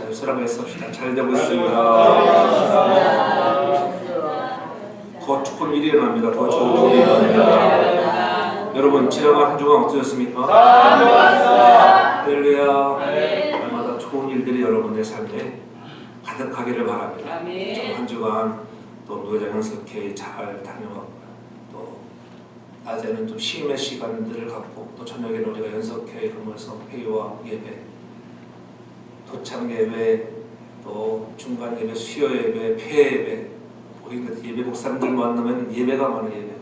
자, 옆 사람과 씁시다. 잘 되고 있습니다. 더 좋은 일이 일어납니다. 더 좋은 일이 일어납니다. 여러분 지나간 한 주간 어떠셨습니까? 할렐루야. 날마다 좋은 일들이 여러분의 삶에 가득하기를 바랍니다. 좀 한 주간 또 노회장 연습회의 잘 다녀왔고요. 또 낮에는 좀 쉼의 시간들을 갖고 또 저녁에는 우리가 연습회의를 하면서 회의와 예배, 도착 예배, 또 중간 예배, 수요 예배, 폐 예배, 예배 목사님들 만나면 예배가 많은 예배가.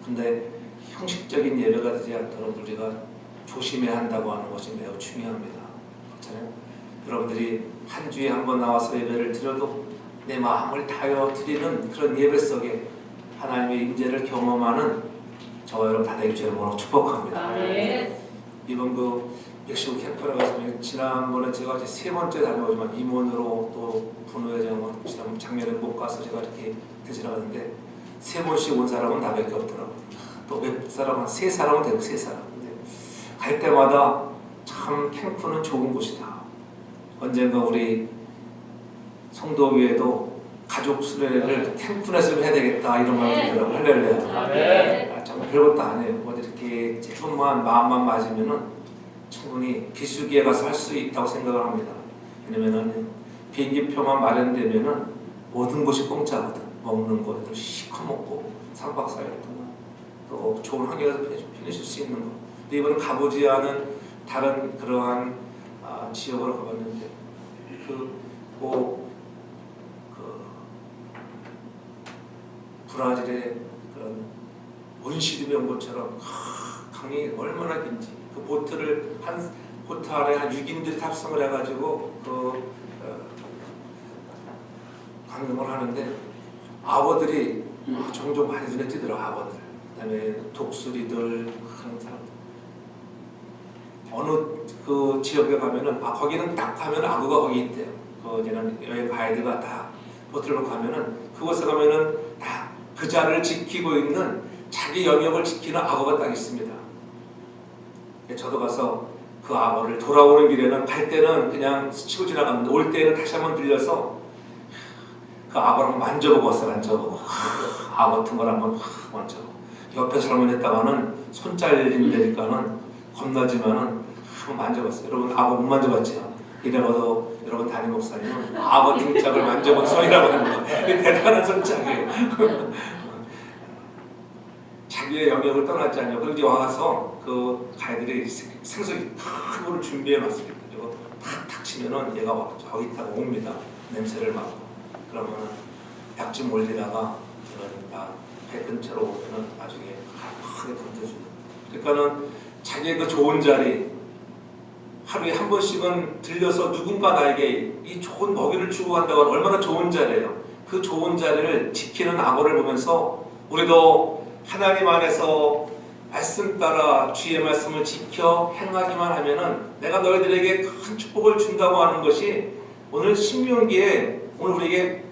근데 형식적인 예배가 되지 않도록 우리가 조심해야 한다고 하는 것이 매우 중요합니다. 그렇잖아요? 여러분들이 한 주에 한 번 나와서 예배를 드려도 내 마음을 다하여 드리는 그런 예배 속에 하나님의 임재를 경험하는 저와 여러분 다 되기 주님으로 축복합니다. 이번 그 멕시코 캠프에 가서 지난번에 제가 이제 세 번째 다녀오지만 임원으로 또 분회장은 지난 작년에 못 가서 제가 이렇게 되지나갔는데 세 번씩 온 사람은 나밖에 없더라고요. 또 몇 사람은 세 사람은 되고 세 사람. 근데 갈 때마다 참 캠프는 좋은 곳이다. 언젠가 우리 성도교회도 가족 수련회를 캠프에서 해야 되겠다 이런 마음이 들더라고요. 할렐루야. 정말 별것도 아니에요. 뭐 이렇게 조금만 마음만 맞으면은 충분히 비수기에 가서 할 수 있다고 생각을 합니다. 왜냐면은 비행기표만 마련되면은 모든 것이 공짜거든. 먹는 것도 시커 먹고 3박 4일 동안 또 좋은 환경에서 편히쉴 수 있는 거. 근데 이번에 가보지 않은 다른 그러한 지역으로 가봤는데 브라질의 그런 원시림의 온 것처럼 강이 얼마나 긴지 그 보트를 한 보트 안에 한 6인들이 탑승을 해가지고 강림을 하는데 아버들이 종종 많이 눈에 띄더라고. 아버들, 그다음에 독수리들, 그런 사람들. 어느 그 지역에 가면은 거기는 딱 가면 악어가 거기 있대요. 얘는 여행 가이드가 다 보트를 가면은 그곳에 가면은 다 그 자리를 지키고 있는 자기 영역을 지키는 악어가 딱 있습니다. 저도 가서 그 악어를 돌아오는 길에는 갈 때는 그냥 스치고 지나갔는데 올 때는 다시 한번 들려서 그 악어를 한번 만져보고 왔어요. 만져보고 악어 같은 걸 한번 만져보고 옆에 사람을 했다가는 손 잘린다니까는 겁나지만은 한번 만져봤어요. 여러분 악어 못 만져봤죠? 이래봐도 여러분 담임 목사님은 악어 등짝을 만져본 손이라고 하는 거 대단한 손짝이에요. 자기의 영역을 떠났지 않냐고. 그런데 와서 그 가이들이 생선이 큰 거를 준비해 놨습니다. 이거 탁탁 치면은 얘가 저기 있다가 옵니다. 냄새를 맡고. 그러면은 약좀 올리다가 배 근처로 오면은 나중에 크게 던져주는. 그러니까는 자기의 그 좋은 자리 하루에 한 번씩은 들려서 누군가 나에게 이 좋은 먹이를 주고 간다고 하면 얼마나 좋은 자리예요. 그 좋은 자리를 지키는 악어를 보면서 우리도 하나님 안에서 말씀 따라 주의 말씀을 지켜 행하기만 하면은 내가 너희들에게 큰 축복을 준다고 하는 것이 오늘 신명기에 오늘 우리에게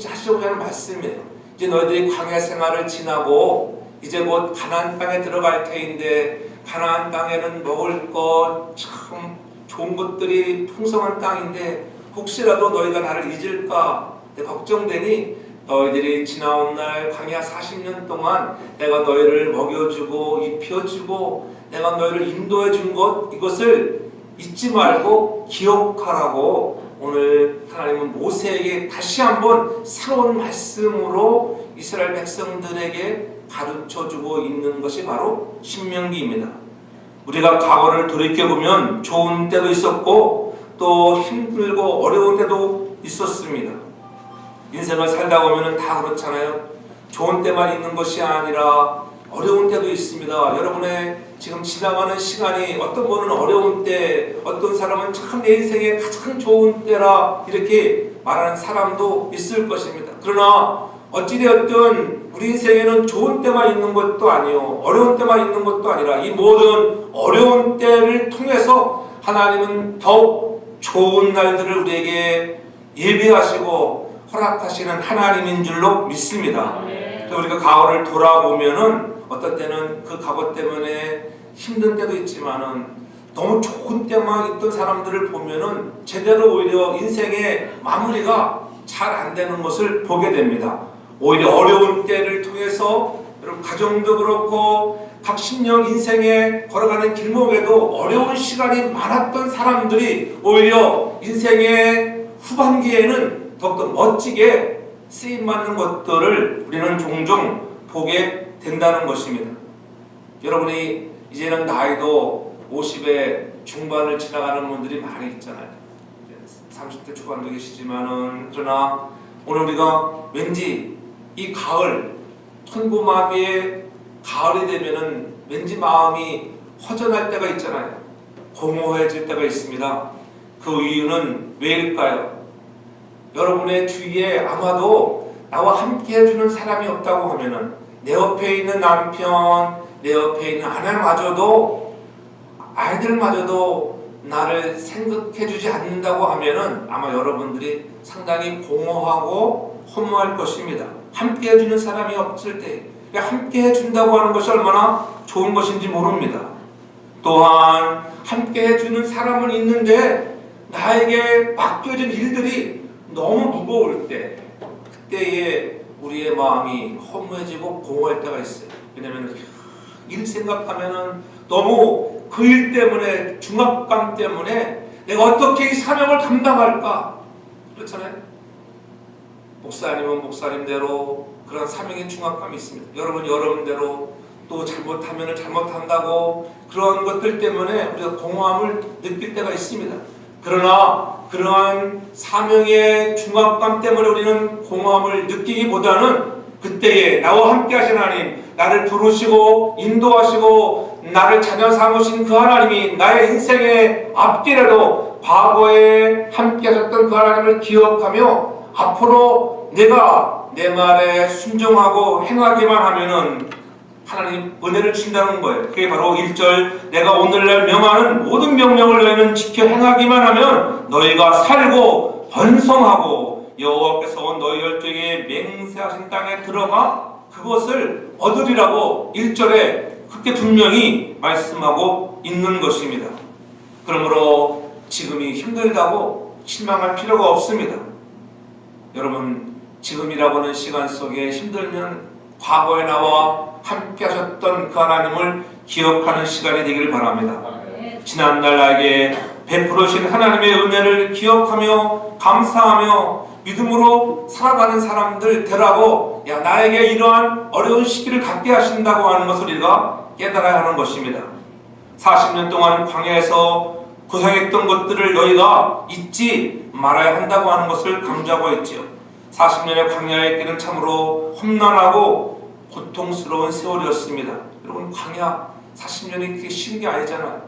하시려고 하는 말씀이에요. 이제 너희들이 광야 생활을 지나고 이제 곧 가나안 땅에 들어갈 터인데 가나안 땅에는 먹을 것 참 좋은 것들이 풍성한 땅인데 혹시라도 너희가 나를 잊을까 걱정되니 너희들이 지나온 날 광야 40년 동안 내가 너희를 먹여주고 입혀주고 내가 너희를 인도해 준 것 이것을 잊지 말고 기억하라고 오늘 하나님은 모세에게 다시 한번 새로운 말씀으로 이스라엘 백성들에게 가르쳐주고 있는 것이 바로 신명기입니다. 우리가 과거를 돌이켜보면 좋은 때도 있었고 또 힘들고 어려운 때도 있었습니다. 인생을 살다 보면 다 그렇잖아요. 좋은 때만 있는 것이 아니라 어려운 때도 있습니다. 여러분의 지금 지나가는 시간이 어떤 분은 어려운 때, 어떤 사람은 참 내 인생의 가장 좋은 때라 이렇게 말하는 사람도 있을 것입니다. 그러나 어찌되었든 우리 인생에는 좋은 때만 있는 것도 아니요 어려운 때만 있는 것도 아니라 이 모든 어려운 때를 통해서 하나님은 더욱 좋은 날들을 우리에게 예비하시고 허락하시는 하나님인 줄로 믿습니다. 우리가 과거를 돌아보면은 어떤 때는 그 과거 때문에 힘든 때도 있지만은 너무 좋은 때만 있던 사람들을 보면은 제대로 오히려 인생의 마무리가 잘 안 되는 것을 보게 됩니다. 오히려 어려운 때를 통해서 여러분 가정도 그렇고 각 심령 인생에 걸어가는 길목에도 어려운 시간이 많았던 사람들이 오히려 인생의 후반기에는 더욱더 멋지게 쓰임받는 것들을 우리는 종종 보게 된다는 것입니다. 여러분이 이제는 나이도 50의 중반을 지나가는 분들이 많이 있잖아요. 30대 초반도 계시지만은 그러나 오늘 우리가 왠지 이 가을 천고마비의 가을이 되면은 왠지 마음이 허전할 때가 있잖아요. 공허해질 때가 있습니다. 그 이유는 왜일까요? 여러분의 주위에 아마도 나와 함께 해주는 사람이 없다고 하면은 내 옆에 있는 남편, 내 옆에 있는 아내마저도 아이들마저도 나를 생각해주지 않는다고 하면은 아마 여러분들이 상당히 공허하고 허무할 것입니다. 함께 해주는 사람이 없을 때 함께 해준다고 하는 것이 얼마나 좋은 것인지 모릅니다. 또한 함께 해주는 사람은 있는데 나에게 맡겨진 일들이 너무 무거울 때 그때에 우리의 마음이 허무해지고 공허할 때가 있어요. 왜냐하면 일 생각하면은 너무 그 일 때문에 중압감 때문에 내가 어떻게 이 사명을 감당할까 그렇잖아요. 목사님은 목사님대로 그런 사명의 중압감이 있습니다. 여러분 여러분대로 또 잘못하면 잘못한다고 그런 것들 때문에 우리가 공허함을 느낄 때가 있습니다. 그러나 그러한 사명의 중압감 때문에 우리는 공허함을 느끼기보다는 그때에 나와 함께 하신 하나님, 나를 부르시고 인도하시고 나를 자녀 삼으신 그 하나님이 나의 인생의 앞길에도 과거에 함께 하셨던 그 하나님을 기억하며 앞으로 내가 내 말에 순종하고 행하기만 하면은 하나님 은혜를 주신다는 거예요. 그게 바로 1절 내가 오늘날 명하는 모든 명령을 너희는 지켜 행하기만 하면 너희가 살고 번성하고 여호와께서 너희 열정에 맹세하신 땅에 들어가 그것을 얻으리라고 1절에 그렇게 분명히 말씀하고 있는 것입니다. 그러므로 지금이 힘들다고 실망할 필요가 없습니다. 여러분 지금이라고 하는 시간 속에 힘들면 과거에 나와 함께 하셨던 그 하나님을 기억하는 시간이 되기를 바랍니다. 지난날 나에게 베풀으신 하나님의 은혜를 기억하며 감사하며 믿음으로 살아가는 사람들 되라고 나에게 이러한 어려운 시기를 갖게 하신다고 하는 것을 우리가 깨달아야 하는 것입니다. 40년 동안 광야에서 고생했던 것들을 너희가 잊지 말아야 한다고 하는 것을 강조하고 있지요. 40년의 광야의 길은 참으로 험난하고 고통스러운 세월이었습니다. 여러분 광야 40년이 그렇게 쉬운 게 아니잖아요.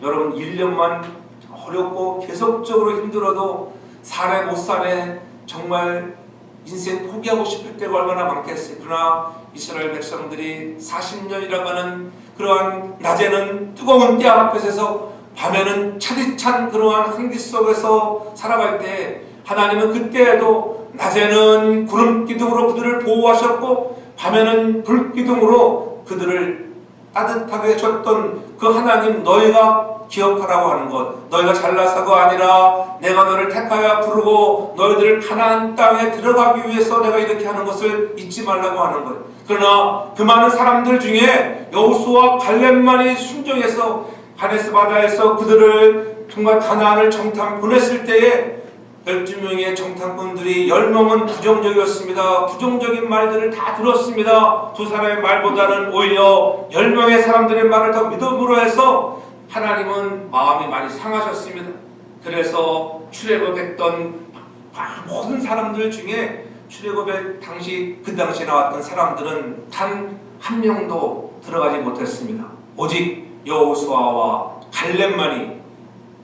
여러분 1년만 어렵고 계속적으로 힘들어도 살에 못 살에 정말 인생 포기하고 싶을 때가 얼마나 많겠어요. 그러나 이스라엘 백성들이 40년이라고 하는 그러한 낮에는 뜨거운 때 앞에서 밤에는 차디찬 그러한 한기 속에서 살아갈 때 하나님은 그때에도 낮에는 구름 기둥으로 그들을 보호하셨고 밤에는 불 기둥으로 그들을 따뜻하게 해줬던 그 하나님 너희가 기억하라고 하는 것. 너희가 잘나서가 아니라 내가 너를 택하여 부르고 너희들을 가나안 땅에 들어가기 위해서 내가 이렇게 하는 것을 잊지 말라고 하는 것. 그러나 그 많은 사람들 중에 여호수아와 갈렙만이 순종해서 가데스 바다에서 그들을 정말 가나안을 정탐 보냈을 때에 12명의 정탐꾼들이 10명은 부정적이었습니다. 부정적인 말들을 다 들었습니다. 두 사람의 말보다는 오히려 10명의 사람들의 말을 더 믿음으로 해서 하나님은 마음이 많이 상하셨습니다. 그래서 출애굽했던 모든 사람들 중에 출애굽의 그 당시 나왔던 사람들은 단 한 명도 들어가지 못했습니다. 오직 여호수아와 갈렙만이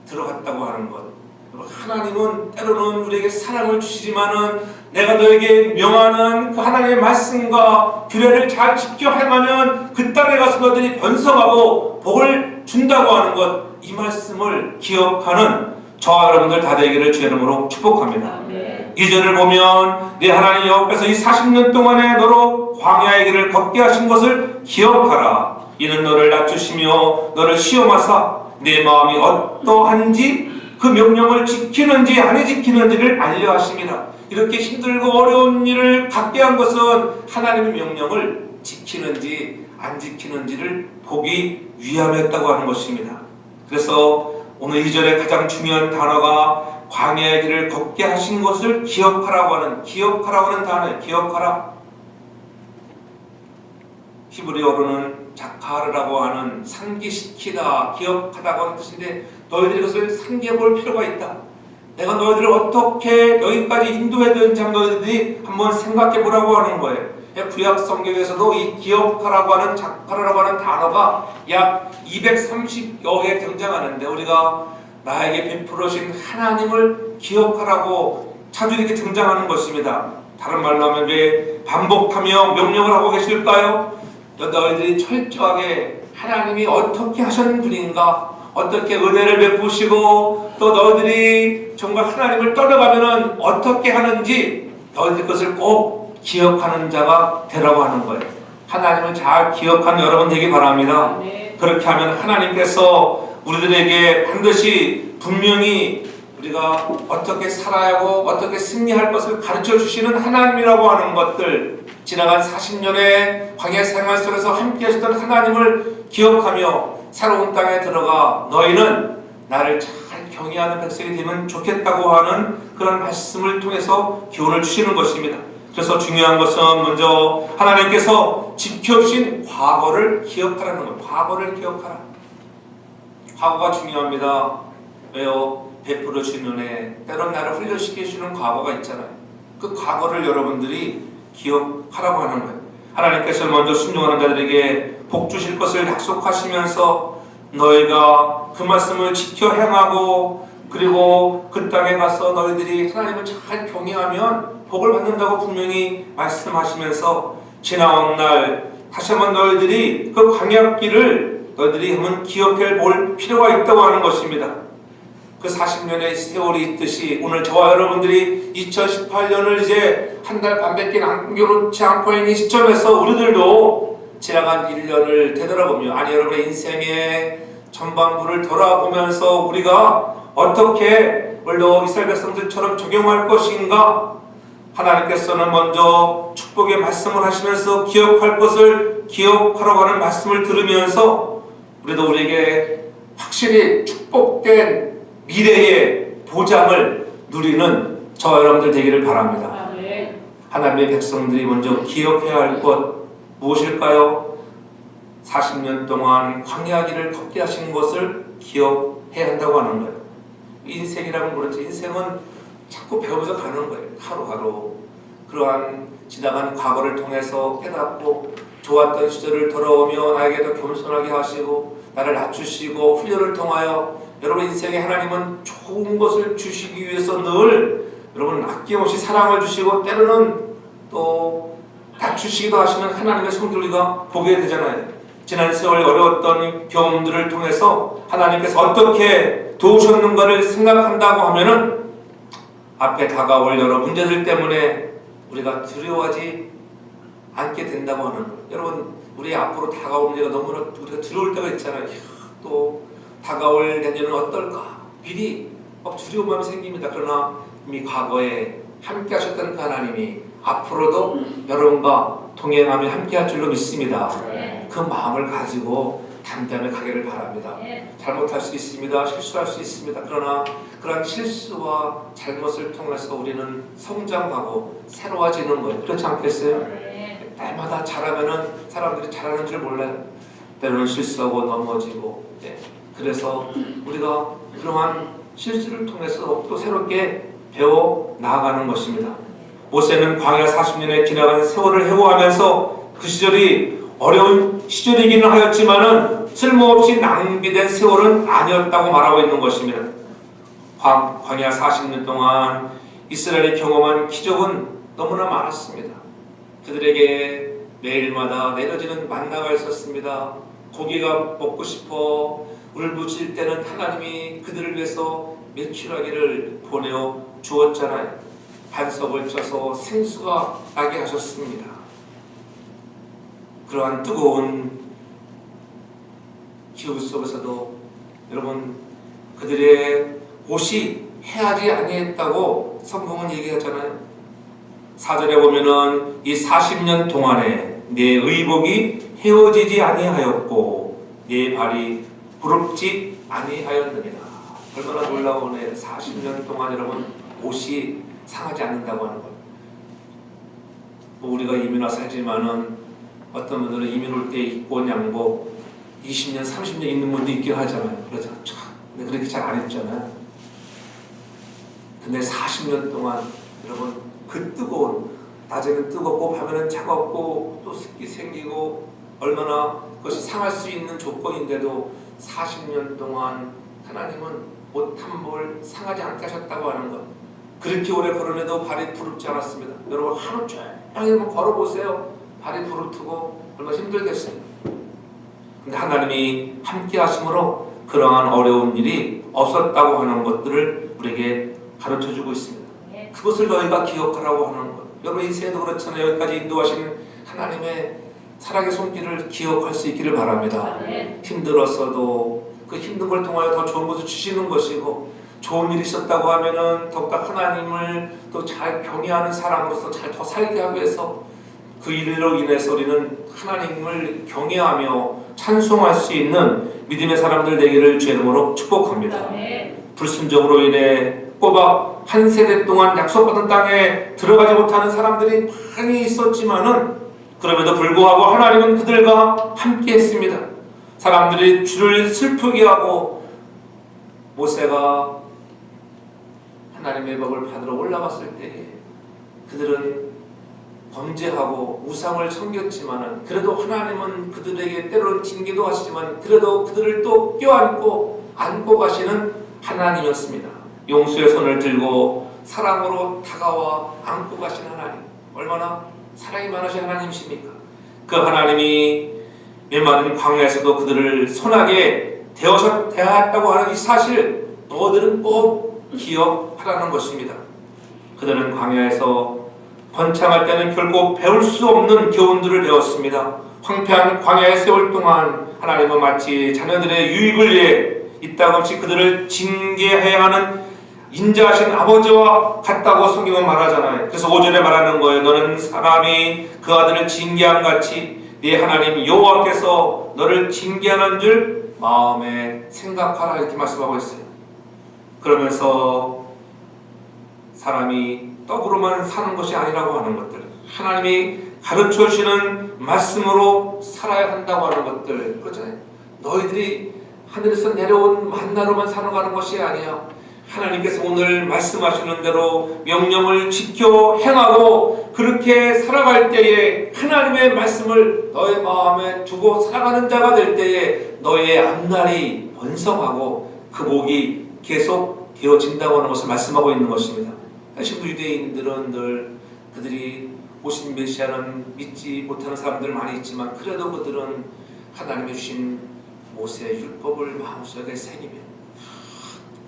들어갔다고 하는 것. 하나님은 때로는 우리에게 사랑을 주시지만은 내가 너에게 명하는 그 하나님의 말씀과 규례를 잘 지켜 행하면 그 땅에 가서 너희들이 번성하고 복을 준다고 하는 것, 이 말씀을 기억하는 저와 여러분들 다 되기를 주의 이름으로 축복합니다. 2절을 보면 네 하나님 여호와께서 이 40년 동안에 너로 광야의 길을 걷게 하신 것을 기억하라. 이는 너를 낮추시며 너를 시험하사 내 마음이 어떠한지 그 명령을 지키는지 안 지키는지를 알려 하십니다. 이렇게 힘들고 어려운 일을 갖게 한 것은 하나님의 명령을 지키는지 안 지키는지를 보기 위함이었다고 하는 것입니다. 그래서 오늘 2절에 가장 중요한 단어가 광야의 길을 걷게 하신 것을 기억하라고 하는 단어예요. 기억하라. 히브리어로는 자카르라고 하는 상기시키다, 기억하다고 하는 뜻인데 너희들이 그것을 상기해 볼 필요가 있다. 내가 너희들을 어떻게 여기까지 인도해야 되는지 너희들이 한번 생각해 보라고 하는 거예요. 구약 성경에서도 이 기억하라고 하는 자카르라고 하는 단어가 약 230여 개 등장하는데 우리가 나에게 베풀어 주신 하나님을 기억하라고 자주 이렇게 등장하는 것입니다. 다른 말로 하면 왜 반복하며 명령을 하고 계실까요? 너희들이 철저하게 하나님이 어떻게 하신 분인가, 어떻게 은혜를 베푸시고 또 너희들이 정말 하나님을 떠나가면은 어떻게 하는지 너희들 그것을 꼭 기억하는 자가 되라고 하는 거예요. 하나님을 잘 기억하는 여러분 되기 바랍니다. 네. 그렇게 하면 하나님께서 우리들에게 반드시 분명히 우리가 어떻게 살아야 하고 어떻게 승리할 것을 가르쳐 주시는 하나님이라고 하는 것들, 지나간 40년의 광야 생활 속에서 함께 하셨던 하나님을 기억하며 새로운 땅에 들어가 너희는 나를 잘 경외하는 백성이 되면 좋겠다고 하는 그런 말씀을 통해서 교훈을 주시는 것입니다. 그래서 중요한 것은 먼저 하나님께서 지켜주신 과거를 기억하라는 거예요. 과거를 기억하라. 과거가 중요합니다. 왜요? 베풀어 주는 은혜, 때론 나를 훈련시켜 주는 과거가 있잖아요. 그 과거를 여러분들이 기억하라고 하는 거예요. 하나님께서 먼저 순종하는 자들에게 복 주실 것을 약속하시면서 너희가 그 말씀을 지켜 행하고 그리고 그 땅에 가서 너희들이 하나님을 잘 경외하면 복을 받는다고 분명히 말씀하시면서 지나온 날 다시 한번 너희들이 그 광야길을 너희들이 한번 기억해 볼 필요가 있다고 하는 것입니다. 그 40년의 세월이 있듯이 오늘 저와 여러분들이 2018년을 이제 한 달 반밖에 남겨놓지 않고 있는 시점에서 우리들도 지나간 1년을 되돌아보며 아니 여러분의 인생의 전반부를 돌아보면서 우리가 어떻게 물론 이스라엘 백성들처럼 적용할 것인가, 하나님께서는 먼저 축복의 말씀을 하시면서 기억할 것을 기억하라고 하는 말씀을 들으면서 우리도 우리에게 확실히 축복된 미래의 보장을 누리는 저와 여러분들 되기를 바랍니다. 하나님의 백성들이 먼저 기억해야 할 것 무엇일까요? 40년 동안 광야길을 걷게 하신 것을 기억해야 한다고 하는 거예요. 인생이라면 그렇죠. 인생은 자꾸 배우면서 가는 거예요. 하루하루. 그러한 지나간 과거를 통해서 깨닫고 좋았던 시절을 돌아오며 나에게 더 겸손하게 하시고 나를 낮추시고 훈련을 통하여 여러분 인생에 하나님은 좋은 것을 주시기 위해서 늘 여러분 아낌없이 사랑을 주시고 때로는 또 낮추시기도 하시는 하나님의 손길을 우리가 보게 되잖아요. 지난 세월 어려웠던 경험들을 통해서 하나님께서 어떻게 도우셨는가를 생각한다고 하면은 앞에 다가올 여러 문제들 때문에 우리가 두려워하지 않게 된다고 하는 거예요. 여러분 우리 앞으로 다가올 문제가 너무나 우리가 두려울 때가 있잖아요. 또 다가올 내년은 어떨까? 미리 두려운 마음이 생깁니다. 그러나 이미 과거에 함께 하셨던 그 하나님이 앞으로도 여러분과 동행하며 함께 할 줄로 믿습니다. 그 마음을 가지고 담대하게 가기를 바랍니다. 잘못할 수 있습니다. 실수할 수 있습니다. 그러나 그런 실수와 잘못을 통해서 우리는 성장하고 새로워지는 거예요. 그렇지 않겠어요? 날마다 잘하면은 사람들이 잘하는 줄 몰라요. 때로는 실수하고 넘어지고. 그래서 우리가 그러한 실수를 통해서 또 새롭게 배워 나아가는 것입니다. 모세는 광야 40년의 지나간 세월을 회고하면서 그 시절이 어려운 시절이기는 하였지만은 쓸모없이 낭비된 세월은 아니었다고 말하고 있는 것입니다. 광야 40년 동안 이스라엘이 경험한 기적은 너무나 많았습니다. 그들에게 매일마다 내려지는 만나가 있었습니다. 고기가 먹고 싶어 울부짖을 때는 하나님이 그들을 위해서 메추라기를 보내어 주었잖아요. 반석을 쳐서 생수가 나게 하셨습니다. 그러한 뜨거운 기후 속에서도 여러분, 그들의 옷이 해하지 아니했다고 성경은 얘기하잖아요. 4절에 보면은 이 40년 동안에 내 의복이 헤어지지 아니하였고 내 발이 부럽지 아니하였느니라. 얼마나 놀라운 애. 40년 동안 여러분 옷이 상하지 않는다고 하는 것. 뭐 우리가 이민 와 살지만은 어떤 분들은 이민 올 때 입고 온 양복 20년, 30년 입는 분도 있긴 하잖아요. 그러잖아요. 근데 그렇게 잘 안 입잖아요. 근데 40년 동안 여러분 그 뜨거운, 낮에는 뜨겁고 밤에는 차갑고 또 습기 생기고 얼마나 그것이 상할 수 있는 조건인데도 40년 동안 하나님은 옷 한 벌 상하지 않게 하셨다고 하는 것. 그렇게 오래 걸어내도 발이 부릅지 않았습니다. 여러분 하루 종일 걸어보세요. 발이 부르트고 얼마나 힘들겠어요. 근데 하나님이 함께 하심으로 그러한 어려운 일이 없었다고 하는 것들을 우리에게 가르쳐주고 있습니다. 그것을 너희가 기억하라고 하는 것. 여러분 인생에도 그렇잖아요. 여기까지 인도하신 하나님의 사랑의 손길을 기억할 수 있기를 바랍니다. 힘들었어도 그 힘든 걸 통하여 더 좋은 것을 주시는 것이고, 좋은 일이 있었다고 하면은 더욱더 하나님을 또 잘 경외하는 사람으로서 잘 더 살게 하기 위해서 그 일로 인해서 우리는 하나님을 경외하며 찬송할 수 있는 믿음의 사람들 되기를 주의 이름으로 축복합니다. 불순종으로 인해 꼬박 한 세대 동안 약속받은 땅에 들어가지 못하는 사람들이 많이 있었지만은 그럼에도 불구하고 하나님은 그들과 함께 했습니다. 사람들이 주를 슬프게 하고 모세가 하나님의 법을 받으러 올라갔을 때에 그들은 범죄하고 우상을 섬겼지만은 그래도 하나님은 그들에게 때로는 징계도 하시지만 그래도 그들을 또 껴안고 안고 가시는 하나님이었습니다. 용수의 손을 들고 사랑으로 다가와 안고 가신 하나님, 얼마나 사랑이 많으신 하나님이십니까? 그 하나님이 메마른 광야에서도 그들을 선하게 대하였다고 하는 이 사실 너희들은 꼭 기억하라는 것입니다. 그들은 광야에서 번창할 때는 결코 배울 수 없는 교훈들을 배웠습니다. 황폐한 광야의 세월 동안 하나님은 마치 자녀들의 유익을 위해 이따금씩 그들을 징계해야 하는 인자하신 아버지와 같다고 성경은 말하잖아요. 그래서 5절에 말하는 거예요. 너는 사람이 그 아들을 징계한 같이 네 하나님 여호와께서 너를 징계하는 줄 마음에 생각하라, 이렇게 말씀하고 있어요. 그러면서 사람이 떡으로만 사는 것이 아니라고 하는 것들, 하나님이 가르쳐 주시는 말씀으로 살아야 한다고 하는 것들, 그렇잖아요. 너희들이 하늘에서 내려온 만나로만 살아가는 것이 아니야. 하나님께서 오늘 말씀하시는 대로 명령을 지켜 행하고 그렇게 살아갈 때에 하나님의 말씀을 너의 마음에 두고 살아가는 자가 될 때에 너의 앞날이 번성하고 그 복이 계속 되어진다고 하는 것을 말씀하고 있는 것입니다. 신부 유대인들은 늘 그들이 오신 메시아는 믿지 못하는 사람들 많이 있지만 그래도 그들은 하나님이 주신 모세의 율법을 마음속에 새기며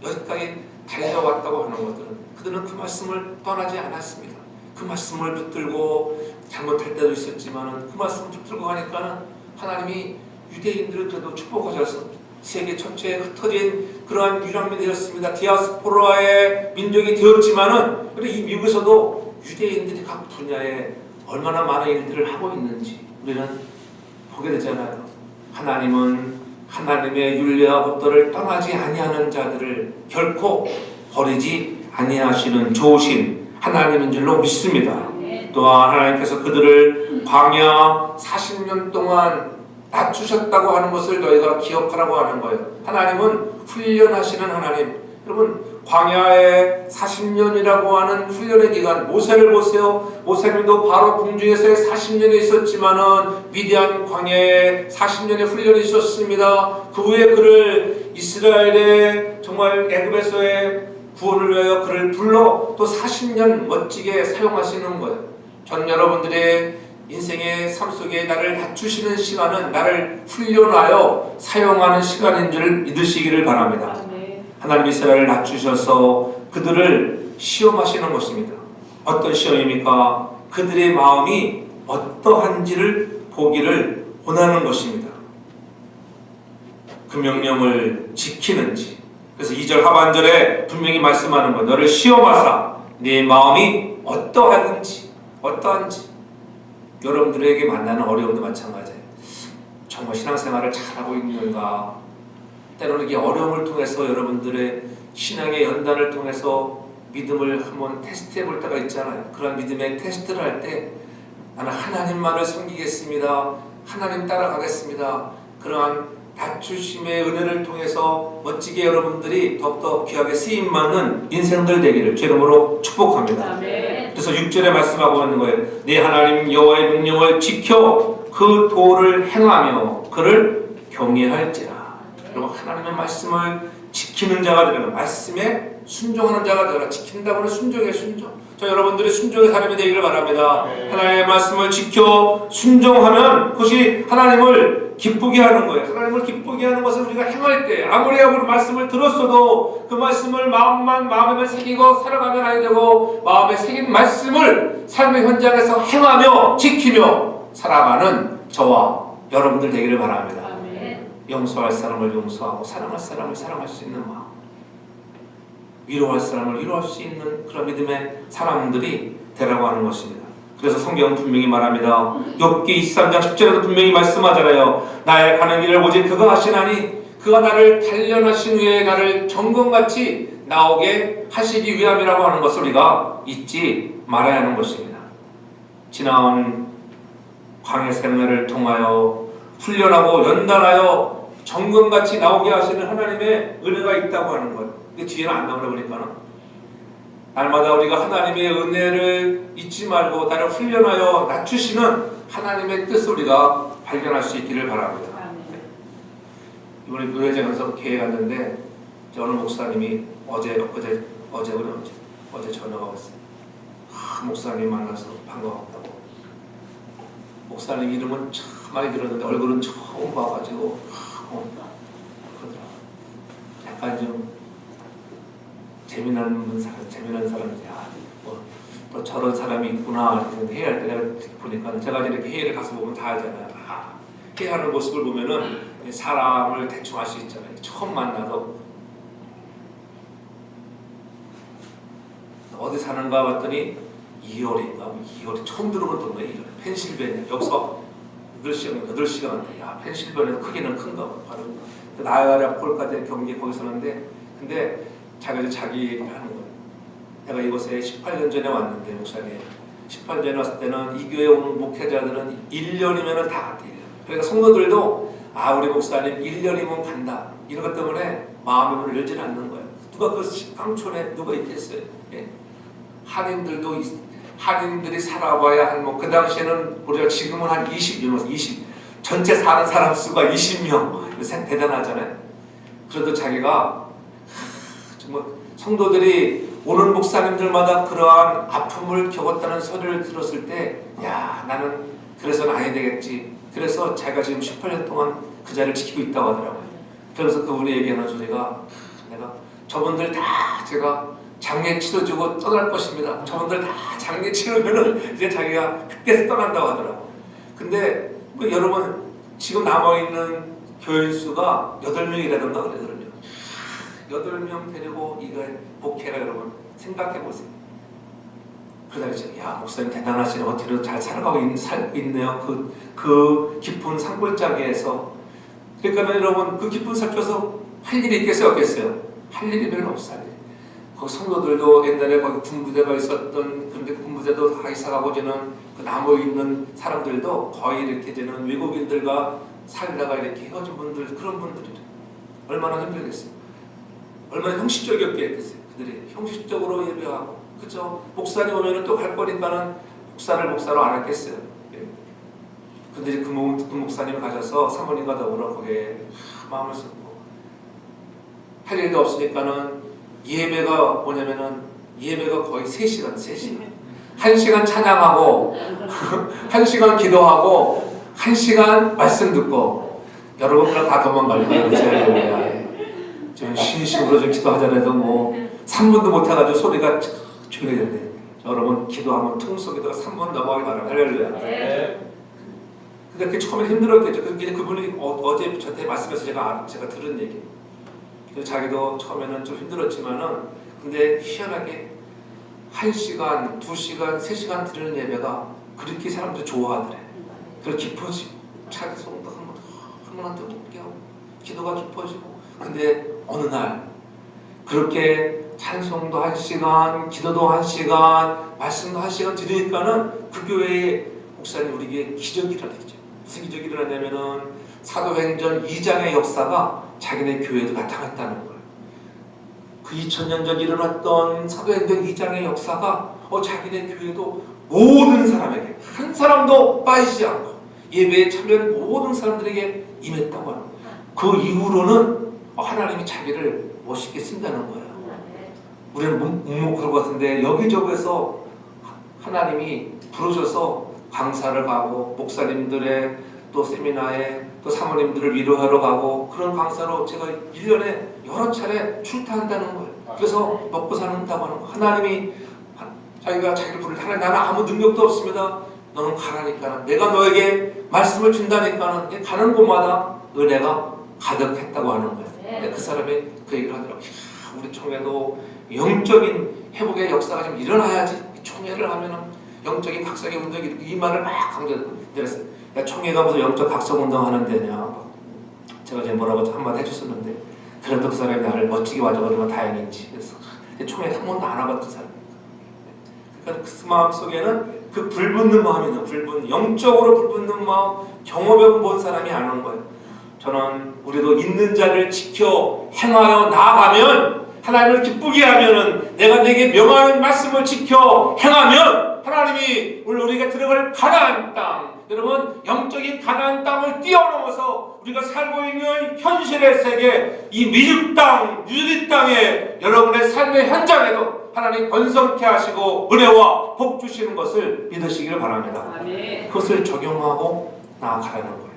여기까지 달려왔다고 하는 것들은 그들은 그 말씀을 떠나지 않았습니다. 그 말씀을 붙들고 잘못할 때도 있었지만 그 말씀을 붙들고 가니까는 하나님이 유대인들을 그래도 축복하셔서 세계 전체에 흩어진 그러한 유랑민이 되었습니다. 디아스포라의 민족이 되었지만은 이 미국에서도 유대인들이 각 분야에 얼마나 많은 일들을 하고 있는지 우리는 보게 되잖아요. 하나님은 하나님의 윤례와 법도를 떠나지 아니하는 자들을 결코 버리지 아니하시는 좋으신 하나님인 줄로 믿습니다. 또한 하나님께서 그들을 광야 40년 동안 낮추셨다고 하는 것을 너희가 기억하라고 하는 거예요. 하나님은 훈련하시는 하나님. 여러분 광야의 40년이라고 하는 훈련의 기간, 모세를 보세요. 모세님도 바로 궁중에서의 40년이 있었지만은 위대한 광야에 40년의 훈련이 있었습니다. 그 후에 그를 이스라엘의 정말 애굽에서의 구원을 위하여 그를 불러 또 40년 멋지게 사용하시는 거예요. 전 여러분들의 인생의 삶 속에 나를 낮추시는 시간은 나를 훈련하여 사용하는 시간인 줄 믿으시기를 바랍니다. 하나님 이스라엘을 낮추셔서 그들을 시험하시는 것입니다. 어떤 시험입니까? 그들의 마음이 어떠한지를 보기를 원하는 것입니다. 그 명령을 지키는지. 그래서 2절 하반절에 분명히 말씀하는 거, 너를 시험하사 네 마음이 어떠한지 여러분들에게 만나는 어려움도 마찬가지예요. 정말 신앙생활을 잘하고 있는가? 때로는 이 어려움을 통해서 여러분들의 신앙의 연단을 통해서 믿음을 한번 테스트해 볼 때가 있잖아요. 그런 믿음의 테스트를 할 때 나는 하나님만을 섬기겠습니다. 하나님 따라가겠습니다. 그러한 낮추심의 은혜를 통해서 멋지게 여러분들이 더욱더 귀하게 쓰임받는 인생들 되기를 주 이름으로 축복합니다. 그래서 6절에 말씀하고 있는 거예요. 네 하나님 여호와의 명령을 지켜 그 도를 행하며 그를 경외할지라. 여러분 하나님의 말씀을 지키는 자가 되라. 말씀에 순종하는 자가 되라. 지킨다고는 순종이에요. 순종. 저 여러분들이 순종의 사람이 되기를 바랍니다. 하나님의 말씀을 지켜 순종하면 그것이 하나님을 기쁘게 하는 거예요. 하나님을 기쁘게 하는 것은 우리가 행할 때 아무리 말씀을 들었어도 그 말씀을 마음에 새기고 살아가면 아니 되고 마음에 새긴 말씀을 삶의 현장에서 행하며 지키며 살아가는 저와 여러분들 되기를 바랍니다. 용서할 사람을 용서하고 사랑할 사람을 사랑할 수 있는 마음, 위로할 사람을 위로할 수 있는 그런 믿음의 사람들이 되라고 하는 것입니다. 그래서 성경은 분명히 말합니다. 욥기 23장 10절에도 분명히 말씀하잖아요. 나의 가는 길을 오직 그가 하시나니 그가 나를 단련하신 후에 나를 정금같이 나오게 하시기 위함이라고 하는 것을 우리가 잊지 말아야 하는 것입니다. 지나온 광야 생활을 통하여 훈련하고 연단하여 정금같이 나오게 하시는 하나님의 은혜가 있다고 하는 것. 근데 뒤에는 안 나오려 보니까는 날마다 우리가 하나님의 은혜를 잊지 말고 나를 훈련하여 낮추시는 하나님의 뜻을 우리가 발견할 수 있기를 바랍니다. 이번에 노예장에서 교회 갔는데 어느 목사님이 어제 전화가 왔어요. 목사님 만나서 반가웠다고. 목사님 이름은 참 많이 들었는데 얼굴은 처음 봐가지고 그러더라고요. 약간 좀 재미난 사람이야. 또 저런 사람이 있구나. 회의할 때 내가 보니까 제가 이렇게 회의를 가서 보면 다 알잖아요. 회의하는 모습을 보면은 사람을 대충 알 수 있잖아요. 처음 만나서 어디 사는가 봤더니 2월이 처음 들어본 동네 2월 펜실베니아. 여기서 8시간 야 펜실베니아에서 크기는 큰가 봐. 바로 나야가라 폴까지 경기 거기 사는데 근데 자기 얘기를 하는 거예요. 내가 이곳에 18년 전에 왔는데 목사님 18년 전에 왔을 때는 이 교회에 오는 목회자들은 1년이면 다 갔대. 1년. 그러니까 성도들도 우리 목사님 1년이면 간다. 이런 것 때문에 마음의 문을 열지 않는 거예요. 누가 그 깡촌에 누가 있겠어요? 예? 한인들이 살아봐야 한 그 당시에는 우리가 지금은 한 20 전체 사는 사람 수가 20명 대단하잖아요. 그래도 자기가 정말 성도들이 오는 목사님들마다 그러한 아픔을 겪었다는 소리를 들었을 때 야 나는 그래서는 아니 되겠지. 그래서 자기가 지금 18년 동안 그 자리를 지키고 있다고 하더라고요. 그래서 그분이 얘기하는 소리가 내가 저분들 다 제가 장례 치러주고 떠날 것입니다. 저분들 다 장례 치르면은 이제 자기가 그때서 떠난다고 하더라고. 근데 여러분 지금 남아있는 교인 수가 8명이라던가 그래. 8명 데리고 이거 목회가 여러분 생각해보세요. 그러다 이제 야 목사님 대단하시네. 어떻게 잘 살아가고 있네요. 그 깊은 산골짜기에서. 그러니까 여러분 그 깊은 산골에서 할 일이 있겠어요? 없겠어요? 할 일이 별로 없어요. 거기 성도들도 옛날에 거기 군부대가 있었던 그런데 군부대도 다 이사가고 저는 그 남아 있는 사람들도 거의 이렇게 저는 외국인들과 살다가 이렇게 헤어진 분들 그런 분들이 얼마나 힘들겠어요. 얼마나 형식적이었겠어요. 그들이 형식적으로 예배하고 그죠? 목사님 오면은 또 갈 거니까는 목사로 안 했겠어요. 근데 그 목사님이 가셔서 사모님과 더불어 거기에 마음을 쏟고 할 일도 없으니까는 예배가 뭐냐면은 예배가 거의 3시간 1시간 찬양하고 1시간 기도하고 1시간 말씀 듣고 여러분들 다 도망갈 거예요. 지금 신심으로 좀 기도하자라도 뭐 3분도 못해가지고 소리가 조용해졌네. 여러분 기도하면 통속기도가 3분 넘어가기 바랍니다. 할렐루야. 근데 그게 처음에 힘들었겠죠. 그게 그분이 어제 저한테 말씀해서 제가 들은 얘기. 자기도 처음에는 좀 힘들었지만은 근데 희한하게 1시간, 2시간, 3시간 드리는 예배가 그렇게 사람들이 좋아하더래. 그리고 깊어지고 찬송도 한번 듣게 하고 기도가 깊어지고. 근데 어느 날 그렇게 찬송도 1시간, 기도도 1시간, 말씀도 1시간 드리니까는 그 교회의 목사님 우리에게 기적이 일어나죠. 무슨 기적이 일어나냐면은 사도행전 2장의 역사가 자기네 교회에도 나타났다는 거예요. 그 2000년 전 일어났던 사도행전 2장의 역사가 자기네 교회도 모든 사람에게 한 사람도 빠지지 않고 예배에 참여한 모든 사람들에게 임했다고 하는 거예요. 그 이후로는 하나님이 자기를 멋있게 쓴다는 거예요. 우리는 묵묵할 것 같은데 여기저기서 하나님이 부르셔서 강사를 가고 목사님들의 또 세미나에 또 사모님들을 위로하러 가고 그런 강사로 제가 1년에 여러 차례 출타한다는 거예요. 그래서 먹고 산다고 하는 거예요. 하나님이 자기가 자기를 부를 하나님 나는 아무 능력도 없습니다. 너는 가라니까 내가 너에게 말씀을 준다니까는 가는 곳마다 은혜가 가득했다고 하는 거예요. 그 사람이 그 얘기를 하더라고요. 우리 총회도 영적인 회복의 역사가 좀 일어나야지. 총회를 하면은 영적인 각성의 운동이 이 말을 막 강조했어요. 야, 총회가 무슨 영적 각성 운동 하는 데냐. 제가 이제 뭐라고 한마디 해줬었는데 그래도 그 사람이 나를 멋지게 와줘가지고 다행이지. 그래서 총회 한 번도 안 와봤던 사람이에요. 그러니까 그 마음 속에는 그 불붙는 마음이 있는 영적으로 불붙는 마음 경험해 본 사람이 아는 거예요. 저는 우리도 있는 자를 지켜 행하여 나아가면 하나님을 기쁘게 하면은 내가 내게 명하는 말씀을 지켜 행하면 하나님이 우리가 들어갈 가나안 땅 여러분 영적인 가나안 땅을 뛰어넘어서 우리가 살고 있는 현실의 세계 이 미국 땅 유리 땅에 여러분의 삶의 현장에도 하나님 번성케 하시고 은혜와 복 주시는 것을 믿으시기를 바랍니다. 아멘. 그것을 적용하고 나아가라는 거예요.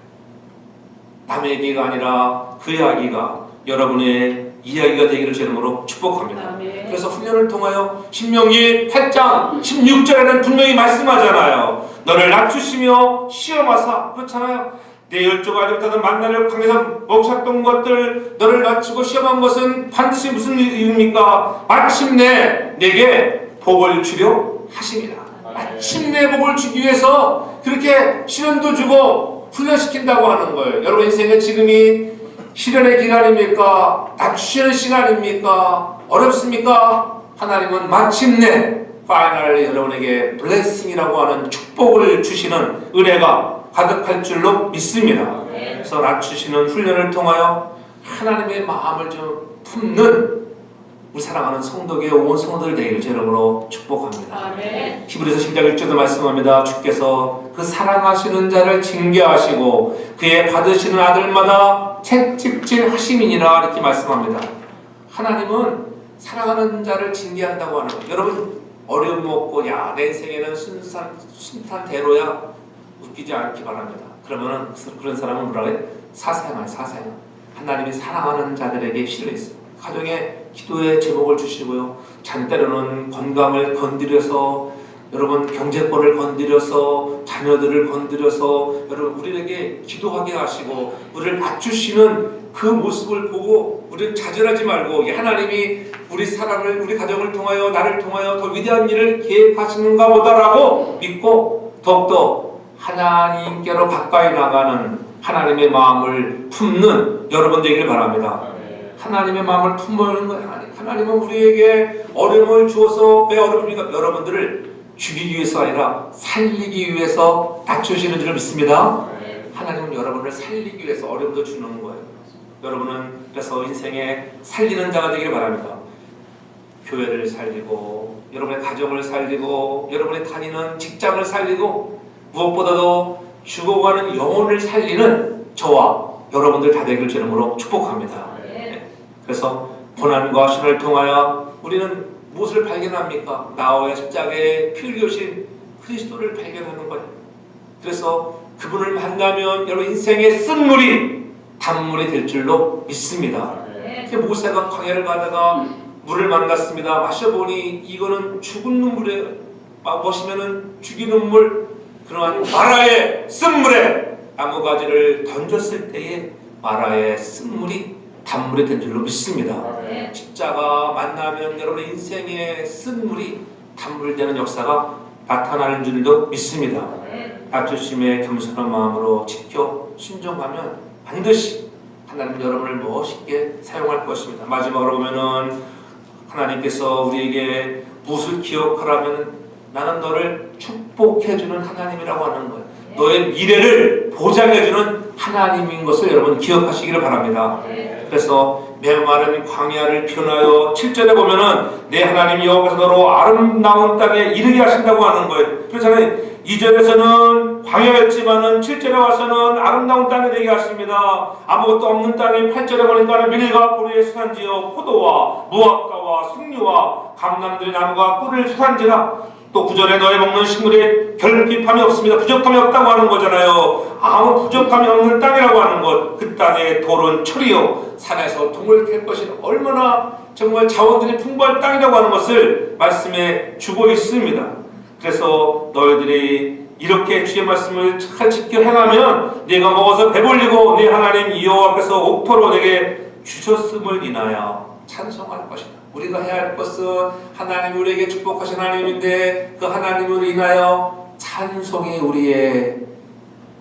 남의 얘기가 아니라 그 이야기가 여러분의 이야기가 되기를 제 이름으로 축복합니다. 아멘. 그래서 훈련을 통하여 신명기 8장 16절에는 분명히 말씀하잖아요. 너를 낮추시며 시험하사 그렇잖아요. 내 열조가 아직 못하던 만나를 강에서 먹쳤던 것들 너를 낮추고 시험한 것은 반드시 무슨 이유입니까? 마침내 내게 복을 주려 하십니다. 마침내 복을 주기 위해서 그렇게 시련도 주고 훈련시킨다고 하는 거예요. 여러분 인생의 지금이 시련의 기간입니까? 낮추시는 시간입니까? 어렵습니까? 하나님은 마침내 파이널 여러분에게 블레싱이라고 하는 축복을 주시는 은혜가 가득할 줄로 믿습니다. 그래서 낮추시는 훈련을 통하여 하나님의 마음을 좀 품는 우리 사랑하는 성도의 온 성도들 되기를 제 이름으로 축복합니다. 히브리서 10장 1절도 말씀합니다. 주께서 그 사랑하시는 자를 징계하시고 그의 받으시는 아들마다 채찍질 하심이니라 이렇게 말씀합니다. 하나님은 사랑하는 자를 징계한다고 하는 거예요. 여러분 어려움 없고 야 내 인생에는 순탄대로야 웃기지 않기 바랍니다. 그러면은 그런 사람은 뭐라 그래? 사생아요, 사생. 하나님이 사랑하는 자들에게 실려 있어요. 가정에 기도의 제목을 주시고요. 때로는 건강을 건드려서 여러분 경제권을 건드려서 자녀들을 건드려서 여러분 우리에게 기도하게 하시고 우리를 낮추시는 그 모습을 보고 우리는 좌절하지 말고 하나님이 우리 사람을 우리 가정을 통하여 나를 통하여 더 위대한 일을 계획하시는가 보다라고 믿고 더욱더 하나님께로 가까이 나가는 하나님의 마음을 품는 여러분 되기를 바랍니다. 하나님의 마음을 품는 거예요. 하나님은 우리에게 어려움을 주어서 왜 어렵습니까? 여러분들을 죽이기 위해서 아니라 살리기 위해서 낮추시는 줄 믿습니다. 하나님은 여러분을 살리기 위해서 어려움도 주는 거예요. 여러분은 그래서 인생에 살리는 자가 되기를 바랍니다. 교회를 살리고 여러분의 가정을 살리고 여러분의 다니는 직장을 살리고 무엇보다도 죽어가는 영혼을 살리는 저와 여러분들 다 되기를 제 이름으로 축복합니다. 네. 그래서 고난과 시련을 통하여 우리는 무엇을 발견합니까? 나와의 십자가에 피 흘리신 그리스도를 발견하는 거예요. 그래서 그분을 만나면 여러분 인생의 쓴물이 단물이 될 줄로 믿습니다. 모세가 광야를 가다가 물을 만났습니다. 마셔보니 이거는 죽은 눈물이에요. 마시면은 죽이는 물. 그러한 마라의 쓴물에 나무가지를 던졌을 때에 마라의 쓴물이 단물이 된 줄로 믿습니다. 십자가 만나면 여러분 인생의 쓴물이 단물되는 역사가 나타나는 줄도 믿습니다. 낮추심에 겸손한 마음으로 지켜 순종하면 반드시 하나님 여러분을 멋있게 사용할 것입니다. 마지막으로 보면은 하나님께서 우리에게 무엇을 기억하라면 나는 너를 축복해주는 하나님이라고 하는 거예요. 너의 미래를 보장해주는 하나님인 것을 여러분 기억하시기를 바랍니다. 그래서 메마른 광야를 변하여 7절에 보면은 내 하나님 여호와께서 너로 아름다운 땅에 이르게 하신다고 하는 거예요. 그렇잖아요. 2절에서는 광야였지만은 7절에 와서는 아름다운 땅이 되게 하십니다. 아무것도 없는 땅에 8절에 보니까 밀과 보리의 수산지요 포도와 무화과와 숭늉과 감람들의 나무가 꿀을 수산지라. 또 9절에 너희 먹는 식물에 결핍함이 없습니다. 부족함이 없다고 하는 거잖아요. 아무 부족함이 없는 땅이라고 하는 것. 그 땅에 돌은 철이요 산에서 동을 캘 것이 얼마나 정말 자원들이 풍부한 땅이라고 하는 것을 말씀해 주고 있습니다. 그래서 너희들이 이렇게 주의 말씀을 잘 지켜 행하면 네가 먹어서 배불리고 네 하나님 여호와께서 옥토로 내게 주셨음을 인하여 찬송할 것이다. 우리가 해야 할 것은 하나님이 우리에게 축복하신 하나님인데 그 하나님을 인하여 찬송이 우리의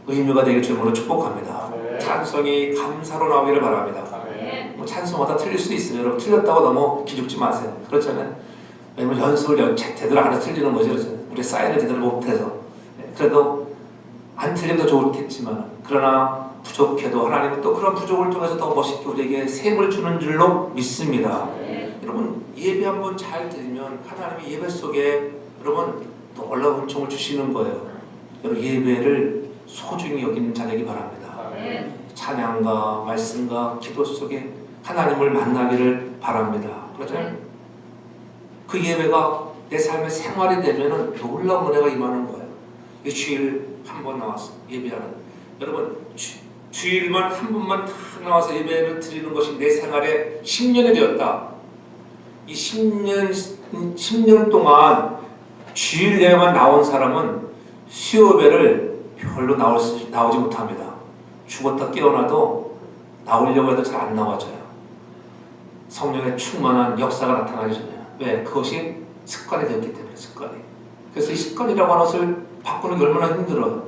의무가 되길 주님으로 축복합니다. 찬송이 감사로 나오기를 바랍니다. 뭐 찬송하다 틀릴 수도 있어요. 여러분 틀렸다고 너무 기죽지 마세요. 그렇잖아요. 왜냐면 연습을 제대로 안 해서 틀리는 거죠. 우리 사인을 제대로 못해서. 그래도 안 틀리면 더 좋겠지만 그러나 부족해도 하나님은 또 그런 부족을 통해서 더 멋있게 우리에게 셈을 주는 줄로 믿습니다. 여러분 예배 한번 잘 드리면 하나님의 예배 속에 여러분 놀라운 은총을 주시는 거예요. 여러분 예배를 소중히 여기는 자되기 바랍니다. 찬양과 말씀과 기도 속에 하나님을 만나기를 바랍니다. 그렇죠? 그 예배가 내 삶의 생활이 되면은 놀라운 은혜가 임하는 거예요. 이 주일 한 번 나와서 예배하는 여러분 주일만 한 번만 딱 나와서 예배를 드리는 것이 내 생활에 10년이 되었다. 이 10년 동안 주일 예배만 나온 사람은 수요예배를 별로 나오지 못합니다. 죽었다 깨어나도 나오려고 해도 잘 안 나와져요. 성령의 충만한 역사가 나타나기 전에. 왜? 그것이 습관이 되었기 때문에 습관이. 그래서 이 습관이라고 하는 것을 바꾸는 게 얼마나 힘들어요.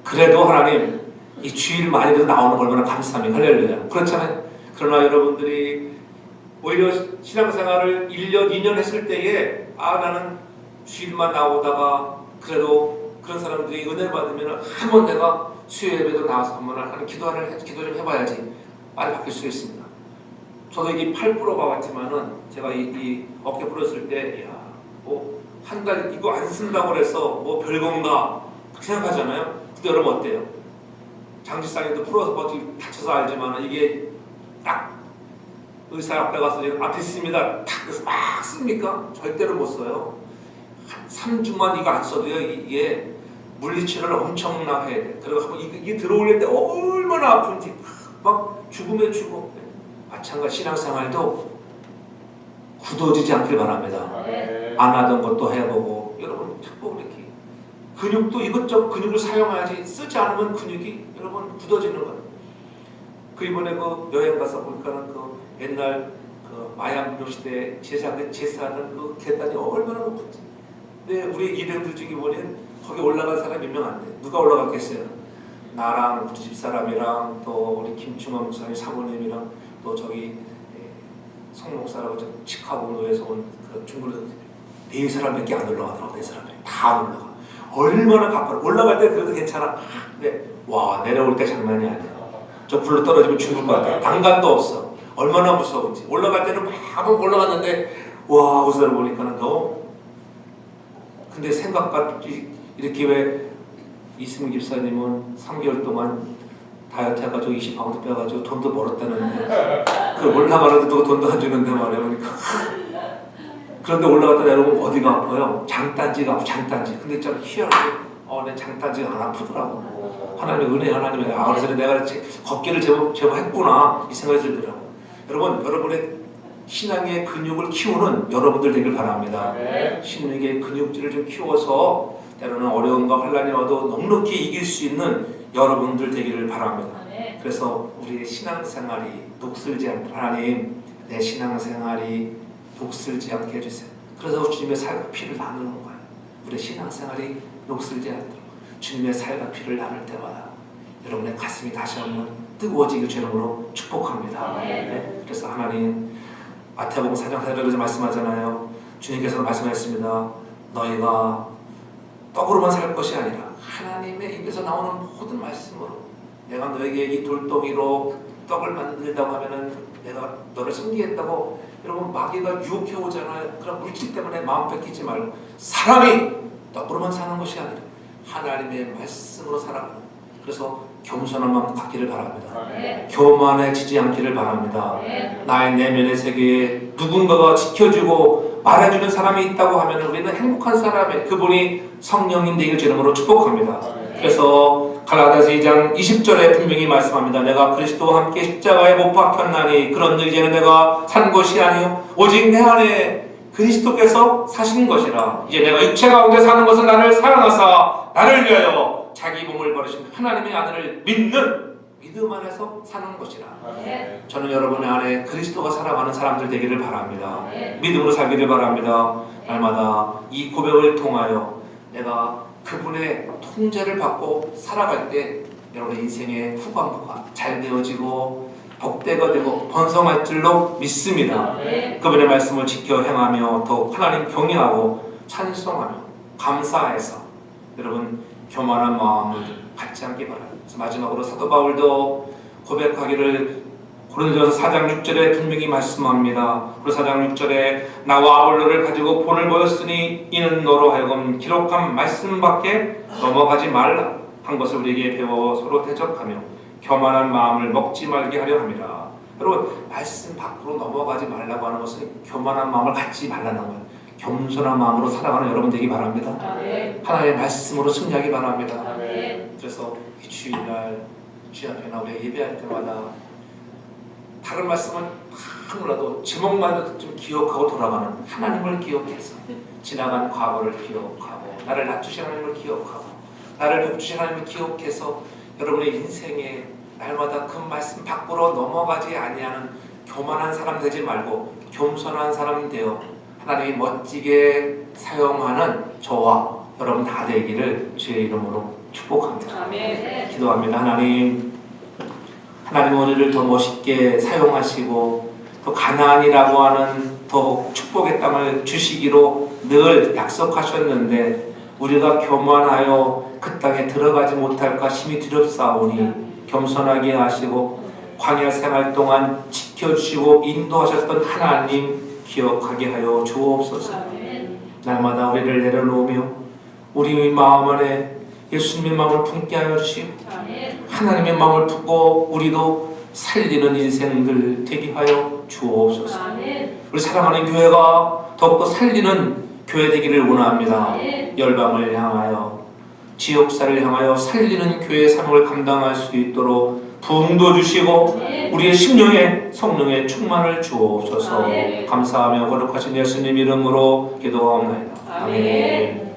그래도 하나님 이 주일만이라도 나오는 거 얼마나 감사합니다. 할렐루야. 그렇잖아요. 그러나 여러분들이 오히려 신앙생활을 1년, 2년 했을 때에 나는 주일만 나오다가 그래도 그런 사람들이 은혜를 받으면 한번 내가 수요 예배도 나와서 한번 하는 기도 좀 해봐야지 말이 바뀔 수 있습니다. 저도 이게 팔 부러봐왔지만은 제가 이 어깨 부러졌을 때 한 달 이거 안 쓴다고 그래서 뭐 별건가 생각하잖아요. 근데 여러분 어때요? 장지쌍이도 풀어서 다쳐서 알지만 이게 딱 의사 앞에 가서 앞에 있습니다. 탁 그래서 막 씁니까? 절대로 못 써요. 한 3주만 이거 안 써도요. 이게 물리치료를 엄청나게 해야 돼. 그리고 이게 들어올릴 때 얼마나 아픈지 막 죽음에 죽어. 마찬가지 신앙생활도 굳어지지 않길 바랍니다. 안 하던 것도 해보고 여러분 자꾸 이렇게 근육도 이것저것 근육을 사용해야지 쓰지 않으면 근육이 여러분 굳어지는 거예요. 그 이번에 그 여행 가서 보니까는 그 옛날 그 마야 문명 시대 제사하는 그 계단이 얼마나 높은지. 근데 우리 일행들 중에 보면 거기 올라간 사람이 몇 명 안 돼. 누가 올라갔겠어요? 나랑 우리 집사람이랑 또 우리 김충원 목사님 사모님이랑 또 저기 송 목사라고 저 시카고노에서 온 그 중국 네 사람밖에 안 올라가더라고. 네 사람이 다 안 올라가. 얼마나 가파라. 올라갈 때 그래도 괜찮아. 근데 와 내려올 때 장난이 아니야. 저 불로 떨어지면 죽을 것 같아. 당간도 없어. 얼마나 무서운지. 올라갈 때는 막 올라갔는데 와 우선을 보니까는 너무. 근데 생각같이 이렇게 왜 이승민 집사님은 3개월 동안 다이어트 해가지고 20파운드 빼가지고 돈도 벌었다는데 그 올라가는데 누가 돈도 안 주는데 말이야. 그러니까 그런데 올라갔다 내려오면 어디가 아파요? 장단지가 아파. 장단지. 근데 참 희한하게 내 장단지가 안 아프더라고. 하나님의 은혜 하나님의 그래서 내가 걷기를 제법 했구나 이 생각이 들더라고. 여러분 여러분의 신앙의 근육을 키우는 여러분들 되길 바랍니다. 신앙의 근육질을 좀 키워서 때로는 어려움과 환난이 와도 넉넉히 이길 수 있는 여러분들 되기를 바랍니다. 아멘. 그래서 우리의 신앙생활이 녹슬지 않게 하나님 내 신앙생활이 녹슬지 않게 해주세요. 그래서 주님의 살과 피를 나누는 거예요. 우리의 신앙생활이 녹슬지 않도록 주님의 살과 피를 나눌 때마다 여러분의 가슴이 다시 한번 뜨거워지길 주님으로 축복합니다. 네. 그래서 하나님 마태복음 4장 4절에서 말씀하잖아요. 주님께서 말씀하셨습니다. 너희가 떡으로만 살 것이 아니라 하나님의 입에서 나오는 모든 말씀으로 내가 너에게 이 돌덩이로 떡을 만들다고 하면은 내가 너를 섬기겠다고. 여러분 마귀가 유혹해 오잖아요. 그럼 물질 때문에 마음 뺏기지 말고 사람이 떡으로만 사는 것이 아니라 하나님의 말씀으로 살아가는, 그래서 겸손한 마음 갖기를 바랍니다. 교만해지지 않기를 바랍니다. 나의 내면의 세계에 누군가가 지켜주고 말해주는 사람이 있다고 하면 우리는 행복한 사람의 그분이 성령님 되길 주님으로 축복합니다. 그래서 갈라디아서 2장 20절에 분명히 말씀합니다. 내가 그리스도와 함께 십자가에 못 박혔나니 그런즉 이제는 내가 산 것이 아니요 오직 내 안에 그리스도께서 사신 것이라. 이제 내가 육체 가운데 사는 것은 나를 사랑하사 나를 위하여 자기 몸을 버리신 하나님의 아들을 믿는 믿음 안에서 사는 것이라. 저는 여러분의 안에 그리스도가 살아가는 사람들 되기를 바랍니다. 믿음으로 살기를 바랍니다. 날마다 이 고백을 통하여 내가 그분의 통제를 받고 살아갈 때 여러분의 인생의 후반부가 잘 되어지고 복되가 되고 번성할 줄로 믿습니다. 그분의 말씀을 지켜 행하며 더 하나님 경외하고 찬송하며 감사해서 여러분 교만한 마음을 갖지 않기 바랍니다. 그래서 마지막으로 사도 바울도 고백하기를 고린도전서 4장 6절에 분명히 말씀합니다. 그리고 4장 6절에 나와 아볼로를 가지고 본을 보였으니 이는 너로 하여금 기록한 말씀밖에 넘어가지 말라 한 것을 우리에게 배워 서로 대적하며 교만한 마음을 먹지 말게 하려 함이라. 여러분 말씀 밖으로 넘어가지 말라고 하는 것은 교만한 마음을 갖지 말라는 거예요. 겸손한 마음으로 살아가는 여러분 되기 바랍니다. 하나님의 말씀으로 승리하기 바랍니다. 그래서 이 주일날 주 앞에 나오려 예배할 때마다 다른 말씀은 하늘라도 제목만으로도 좀 기억하고 돌아가는 하나님을 기억해서 지나간 과거를 기억하고 나를 낮추신 하나님을 기억하고 나를 복주신 하나님을 기억해서 여러분의 인생에 날마다 그 말씀 밖으로 넘어가지 아니하는 교만한 사람 되지 말고 겸손한 사람 되어 하나님이 멋지게 사용하는 저와 여러분 다 되기를 주의 이름으로 축복합니다. 아멘. 기도합니다. 하나님 우리를 더 멋있게 사용하시고 또 가나안이라고 하는 더 축복의 땅을 주시기로 늘 약속하셨는데 우리가 교만하여 그 땅에 들어가지 못할까 심히 두렵사오니 겸손하게 하시고 광야 생활 동안 지켜주시고 인도하셨던 하나님 기억하게 하여 주옵소서. 날마다 우리를 내려놓으며 우리 마음 안에 예수님의 마음을 품게 하여 주시고 하나님의 마음을 품고 우리도 살리는 인생들 되게 하여 주옵소서. 우리 사랑하는 교회가 더욱더 살리는 교회 되기를 원합니다. 열방을 향하여 지역사를 향하여 살리는 교회의 사명을 감당할 수 있도록 부흥도 주시고 우리의 심령에 성령의 충만을 주옵소서. 감사하며 거룩하신 예수님 이름으로 기도하옵나이다. 아멘.